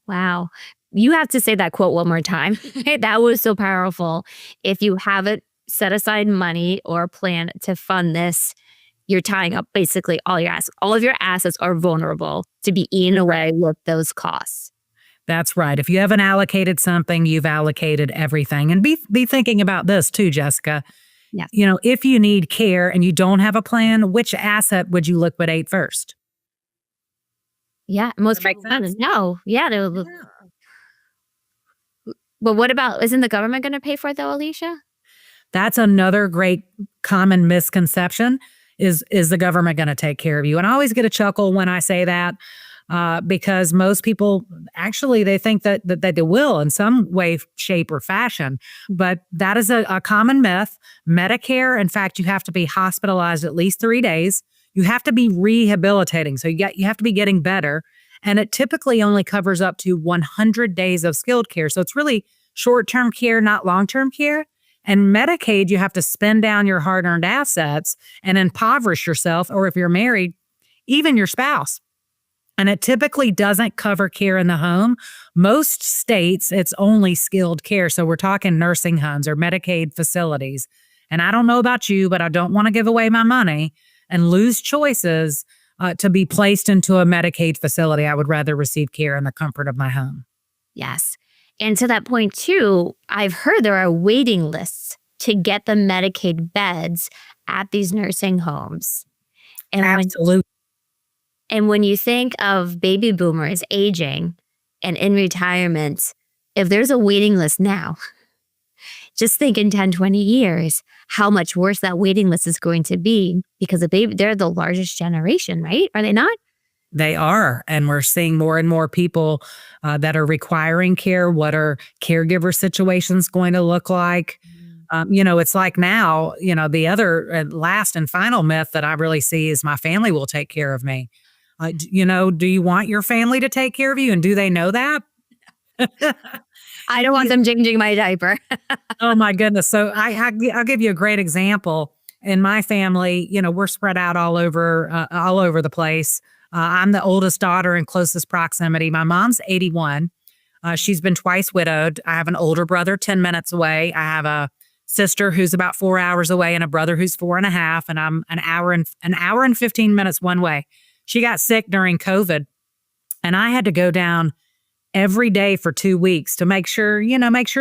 S1: Wow. You have to say that quote one more time. That was so powerful. If you haven't set aside money or plan to fund this, you're tying up basically all your assets. All of your assets are vulnerable to be eaten away with those costs.
S4: That's right. If you haven't allocated something, you've allocated everything. And be thinking about this too, Jessica.
S1: Yes.
S4: If you need care and you don't have a plan, which asset would you liquidate first?
S1: Yeah, most
S4: That
S1: people
S4: makes sense?
S1: no. Yeah, but what about, isn't the government going to pay for it though, Alicia?
S4: That's another great common misconception is the government going to take care of you? And I always get a chuckle when I say that because most people actually, they think that they will in some way, shape, or fashion. But that is a common myth. Medicare, in fact, you have to be hospitalized at least 3 days. You have to be rehabilitating. So you have to be getting better. And it typically only covers up to 100 days of skilled care. So it's really short-term care, not long-term care. And Medicaid, you have to spend down your hard-earned assets and impoverish yourself, or if you're married, even your spouse. And it typically doesn't cover care in the home. Most states, it's only skilled care. So we're talking nursing homes or Medicaid facilities. And I don't know about you, but I don't want to give away my money and lose choices to be placed into a Medicaid facility. I would rather receive care in the comfort of my home.
S1: Yes. And to that point too, I've heard there are waiting lists to get the Medicaid beds at these nursing homes. And
S4: Absolutely.
S1: when you think of baby boomers aging and in retirement, if there's a waiting list now, just think in 10, 20 years, how much worse that waiting list is going to be because they're the largest generation, right? Are they not?
S4: They are. And we're seeing more and more people that are requiring care. What are caregiver situations going to look like? It's like now, the other last and final myth that I really see is my family will take care of me. Do you want your family to take care of you? And do they know that?
S1: I don't want them changing my diaper.
S4: Oh my goodness. So I'll give you a great example. In my family, we're spread out all over the place. I'm the oldest daughter in closest proximity. My mom's 81. She's been twice widowed. I have an older brother 10 minutes away. I have a sister who's about 4 hours away and a brother who's 4.5. And I'm an hour and 15 minutes one way. She got sick during COVID and I had to go down every day for 2 weeks to make sure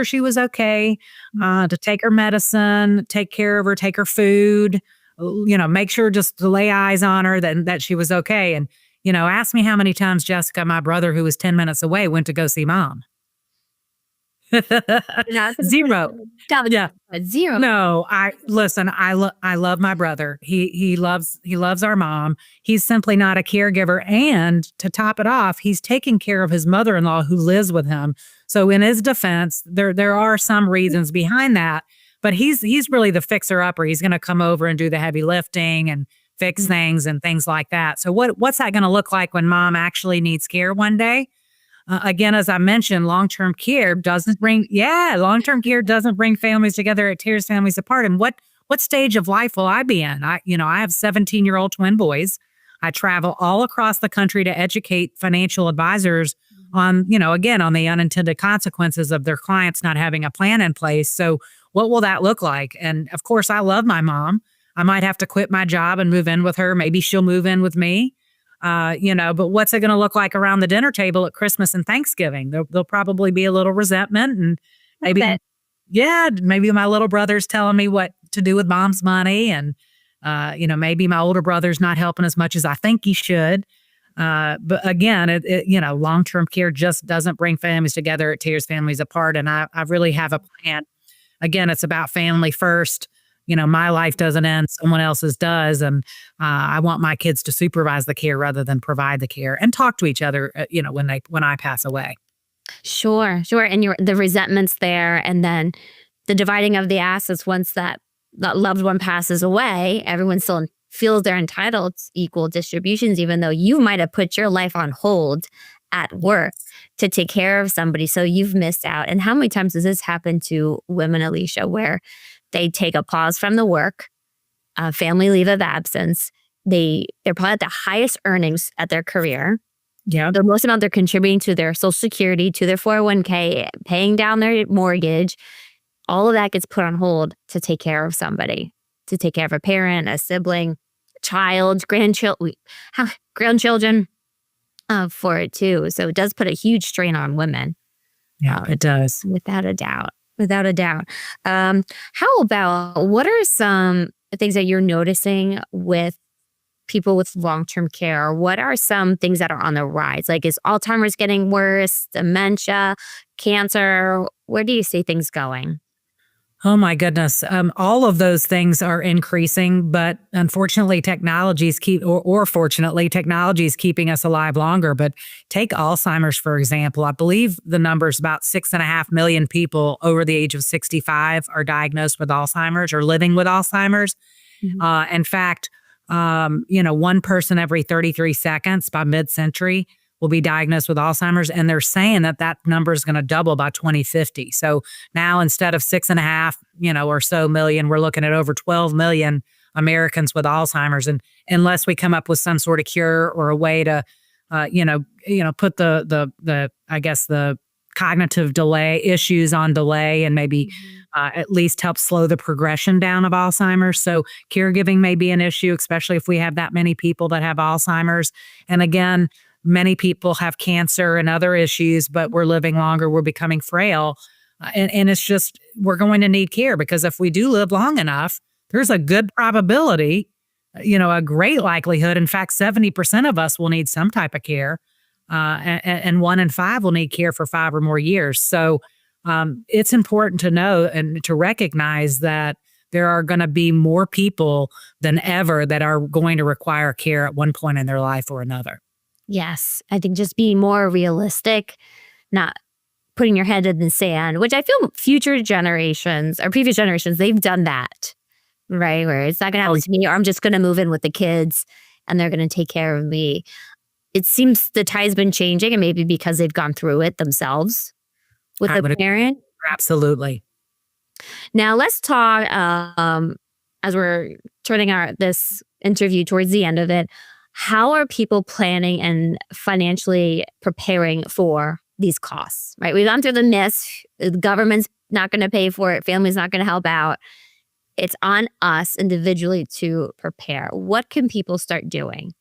S4: she was okay, to take her medicine, take care of her, take her food, make sure just to lay eyes on her that she was okay. And, ask me how many times Jessica, my brother, who was 10 minutes away, went to go see mom. Zero. Yeah.
S1: Zero.
S4: No, I love my brother. He loves our mom. He's simply not a caregiver. And to top it off, he's taking care of his mother-in-law who lives with him. So in his defense, there are some reasons behind that, but he's really the fixer-upper. He's going to come over and do the heavy lifting and fix things and things like that. So what's that going to look like when mom actually needs care one day? Again, as I mentioned, long-term care doesn't bring families together. It tears families apart. And what stage of life will I be in? I have 17-year-old twin boys. I travel all across the country to educate financial advisors on, again, on the unintended consequences of their clients not having a plan in place. So what will that look like? And of course, I love my mom. I might have to quit my job and move in with her. Maybe she'll move in with me. But what's it going to look like around the dinner table at Christmas and Thanksgiving? There'll probably be a little resentment, and maybe my little brother's telling me what to do with mom's money, and maybe my older brother's not helping as much as I think he should. But again, long-term care just doesn't bring families together. It tears families apart. And I really have a plan. Again, it's about family first. My life doesn't end, someone else's does. And I want my kids to supervise the care rather than provide the care, and talk to each other, when I pass away.
S1: Sure. And the resentment's there. And then the dividing of the assets once that loved one passes away, everyone still feels they're entitled to equal distributions, even though you might have put your life on hold at work to take care of somebody. So you've missed out. And how many times does this happen to women, Alicia, where they take a pause from the work, family leave of absence. They're probably at the highest earnings at their career.
S4: Yeah.
S1: The most amount they're contributing to their Social Security, to their 401k, paying down their mortgage. All of that gets put on hold to take care of somebody, to take care of a parent, a sibling, child, grandchildren for it too. So it does put a huge strain on women.
S4: Yeah, it does.
S1: Without a doubt. How about, what are some things that you're noticing with people with long-term care? What are some things that are on the rise? Like, is Alzheimer's getting worse, dementia, cancer? Where do you see things going?
S4: Oh my goodness. All of those things are increasing, but unfortunately technology is keeping us alive longer. But take Alzheimer's, for example. I believe the number is about 6.5 million people over the age of 65 are diagnosed with Alzheimer's or living with Alzheimer's. Mm-hmm. In fact, one person every 33 seconds by mid-century will be diagnosed with Alzheimer's. And they're saying that number is going to double by 2050. So now instead of 6.5, or so million, we're looking at over 12 million Americans with Alzheimer's. And unless we come up with some sort of cure or a way to, put the cognitive delay issues on delay, and maybe at least help slow the progression down of Alzheimer's. So caregiving may be an issue, especially if we have that many people that have Alzheimer's. And again, many people have cancer and other issues, but we're living longer, we're becoming frail. And it's just, we're going to need care, because if we do live long enough, there's a good probability, a great likelihood. In fact, 70% of us will need some type of care. And 1 in 5 will need care for 5 or more years. So it's important to know and to recognize that there are going to be more people than ever that are going to require care at one point in their life or another.
S1: Yes. I think just being more realistic, not putting your head in the sand, which I feel future generations or previous generations, they've done that, right? Where it's not going to happen to me, or I'm just going to move in with the kids and they're going to take care of me. It seems the tide's been changing, and maybe because they've gone through it themselves with a parent.
S4: Absolutely.
S1: Now let's talk, as we're turning this interview towards the end of it, how are people planning and financially preparing for these costs, right? We've gone through the myths. The government's not going to pay for it. Family's not going to help out. It's on us individually to prepare. What can people start doing?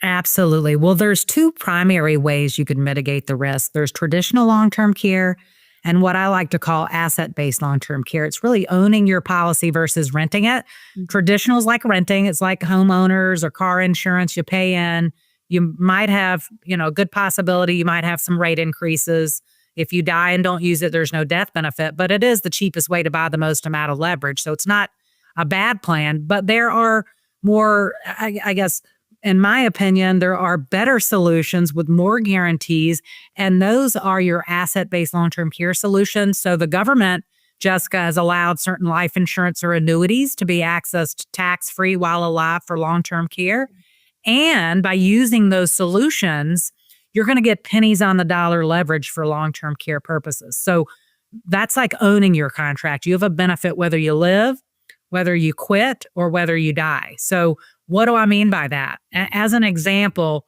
S4: Absolutely. Well, there's 2 primary ways you can mitigate the risk. There's traditional long-term care and what I like to call asset-based long-term care. It's really owning your policy versus renting it. Mm-hmm. Traditional is like renting. It's like homeowners or car insurance. You pay in. You might have, a good possibility you might have some rate increases. If you die and don't use it, there's no death benefit, but it is the cheapest way to buy the most amount of leverage. So it's not a bad plan, but there are more, I guess, in my opinion, there are better solutions with more guarantees, and those are your asset-based long-term care solutions. So the government, Jessica, has allowed certain life insurance or annuities to be accessed tax-free while alive for long-term care. And by using those solutions, you're going to get pennies on the dollar leverage for long-term care purposes. So that's like owning your contract. You have a benefit whether you live, whether you quit or whether you die. So what do I mean by that? As an example,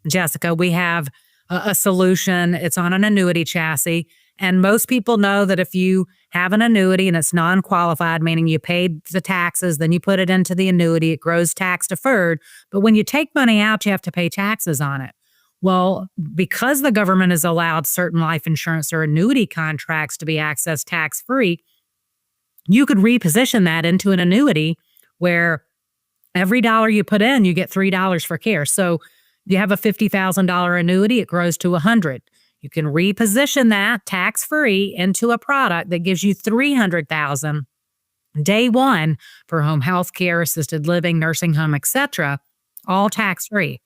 S4: Jessica, we have a solution. It's on an annuity chassis. And most people know that if you have an annuity and it's non-qualified, meaning you paid the taxes, then you put it into the annuity, it grows tax deferred. But when you take money out, you have to pay taxes on it. Well, because the government has allowed certain life insurance or annuity contracts to be accessed tax-free, you could reposition that into an annuity where every dollar you put in, you get $3 for care. So you have a $50,000 annuity, it grows to $100,000. You can reposition that tax-free into a product that gives you $300,000 day one for home health care, assisted living, nursing home, etc., all tax-free.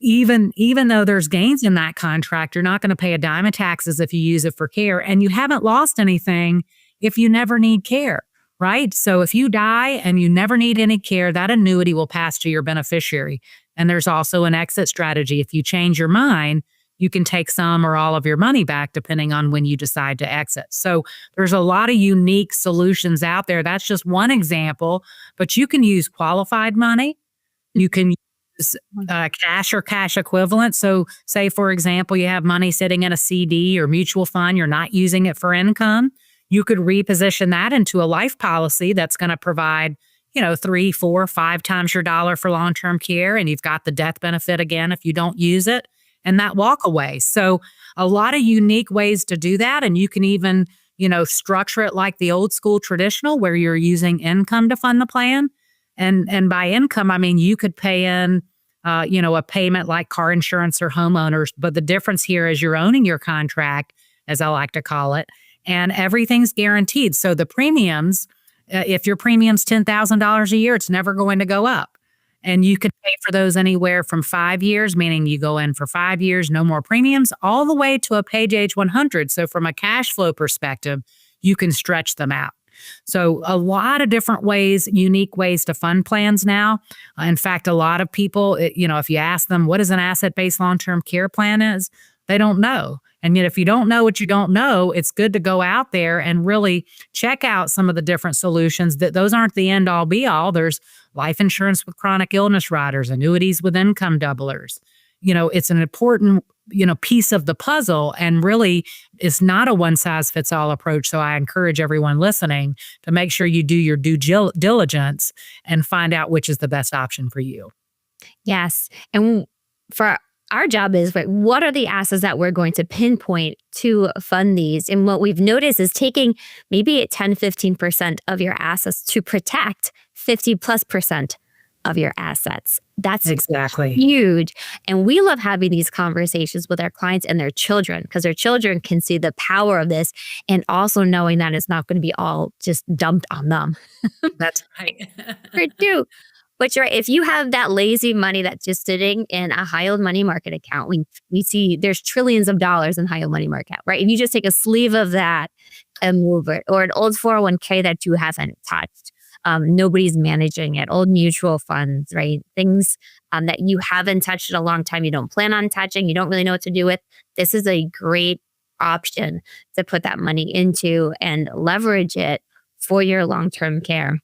S4: Even though there's gains in that contract, you're not going to pay a dime of taxes if you use it for care, and you haven't lost anything if you never need care, right? So if you die and you never need any care, that annuity will pass to your beneficiary. And there's also an exit strategy. If you change your mind, you can take some or all of your money back depending on when you decide to exit. So there's a lot of unique solutions out there. That's just one example, but you can use qualified money. You can use cash or cash equivalent. So say, for example, you have money sitting in a CD or mutual fund, you're not using it for income. You could reposition that into a life policy that's going to provide 3, 4, 5 times your dollar for long-term care. And you've got the death benefit again if you don't use it, and that walk away. So a lot of unique ways to do that. And you can even, structure it like the old school traditional where you're using income to fund the plan. And by income, I mean, you could pay in, a payment like car insurance or homeowners. But the difference here is you're owning your contract, as I like to call it, and everything's guaranteed. So the premiums, if your premium's $10,000 a year, it's never going to go up. And you could pay for those anywhere from 5 years, meaning you go in for 5 years, no more premiums, all the way to a paid age 100. So from a cash flow perspective, you can stretch them out. So a lot of different ways, unique ways to fund plans now. In fact, a lot of people, if you ask them what is an asset-based long-term care plan is, they don't know. And yet if you don't know what you don't know, it's good to go out there and really check out some of the different solutions. That those aren't the end all be all. There's life insurance with chronic illness riders, annuities with income doublers. It's an important, piece of the puzzle, and really it's not a one size fits all approach. So I encourage everyone listening to make sure you do your due diligence and find out which is the best option for you.
S1: Yes. And for our job is, what are the assets that we're going to pinpoint to fund these? And what we've noticed is taking maybe 10, 15% of your assets to protect 50+% of your assets. That's
S4: exactly
S1: huge. And we love having these conversations with our clients and their children, because their children can see the power of this, and also knowing that it's not going to be all just dumped on them.
S4: That's right.
S1: But you're right. If you have that lazy money that's just sitting in a high yield money market account, we see there's trillions of dollars in high yield money market, right? If you just take a sleeve of that and move it, or an old 401k that you haven't touched, nobody's managing it, old mutual funds, right? Things that you haven't touched in a long time, you don't plan on touching, you don't really know what to do with. This is a great option to put that money into and leverage it for your long-term care.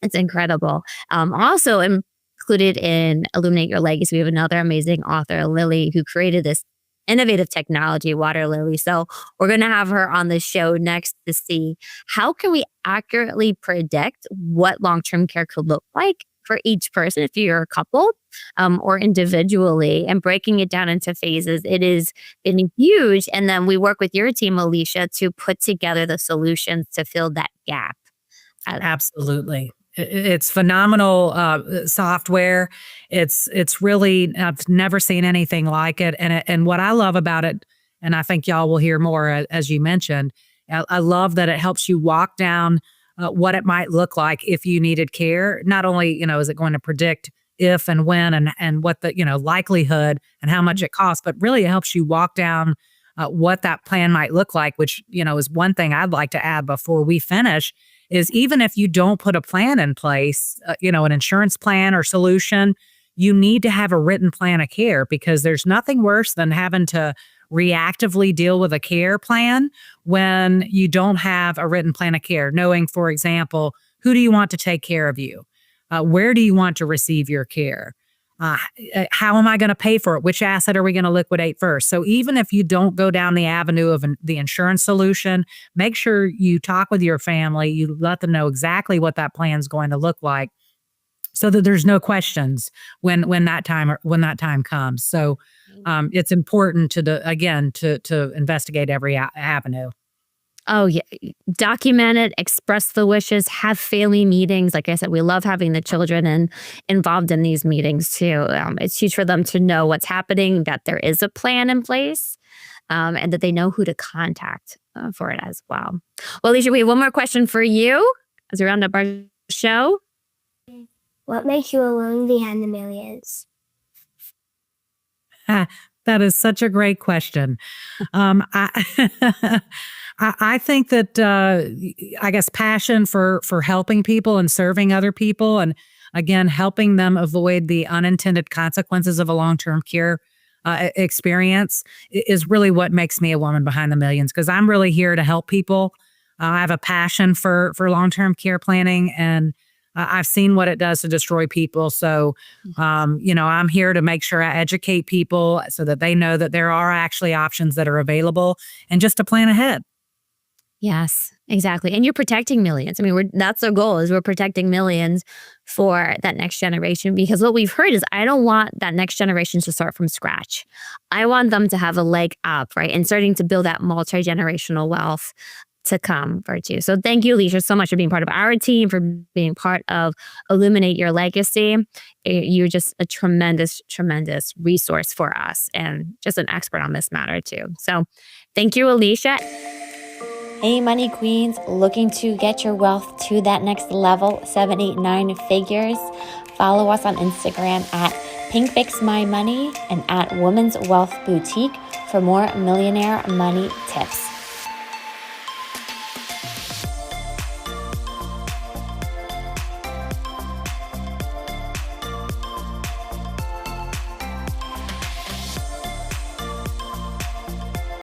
S1: It's incredible. Also included in Illuminate Your Legacy, we have another amazing author, Lily, who created this innovative technology, Water Lily. So we're going to have her on the show next to see how can we accurately predict what long-term care could look like for each person, if you're a couple or individually, and breaking it down into phases. It is been huge. And then we work with your team, Alicia, to put together the solutions to fill that gap.
S4: Absolutely. It's phenomenal software. It's really, I've never seen anything like it. And what I love about it, and I think y'all will hear more as you mentioned, I love that it helps you walk down what it might look like if you needed care. Not only, is it going to predict if and when and what the, likelihood and how much it costs, but really it helps you walk down what that plan might look like, which, is one thing I'd like to add before we finish. Is even if you don't put a plan in place, an insurance plan or solution, you need to have a written plan of care, because there's nothing worse than having to reactively deal with a care plan when you don't have a written plan of care. Knowing, for example, Who do you want to take care of you? Where do you want to receive your care? How am I going to pay for it? Which asset are we going to liquidate first? So even if you don't go down the avenue of the insurance solution, make sure you talk with your family. You let them know exactly what that plan is going to look like, so that there's no questions when that time comes. So it's important to investigate every avenue.
S1: Oh, yeah. Document it, express the wishes, have family meetings. Like I said, we love having the children involved in these meetings too. It's huge for them to know what's happening, that there is a plan in place, and that they know who to contact for it as well. Well, Alicia, we have one more question for you as we round up our show.
S3: What makes you alone behind the millions?
S4: That is such a great question. I think that I guess passion for helping people and serving other people, and again helping them avoid the unintended consequences of a long-term care experience is really what makes me a woman behind the millions, because I'm really here to help people. I have a passion for long-term care planning, and I've seen what it does to destroy people. So, I'm here to make sure I educate people so that they know that there are actually options that are available, and just to plan ahead.
S1: Yes, exactly. And you're protecting millions. I mean, that's the goal, is we're protecting millions for that next generation, because what we've heard is I don't want that next generation to start from scratch. I want them to have a leg up, right? And starting to build that multi-generational wealth to come for it too. So thank you, Alicia, so much for being part of our team, for being part of Illuminate Your Legacy. You're just a tremendous, tremendous resource for us, and just an expert on this matter too. So thank you, Alicia. Hey, Money Queens, looking to get your wealth to that next level, 7, 8, 9 figures? Follow us on Instagram at PinkFixMyMoney and at Women's Wealth Boutique for more millionaire money tips.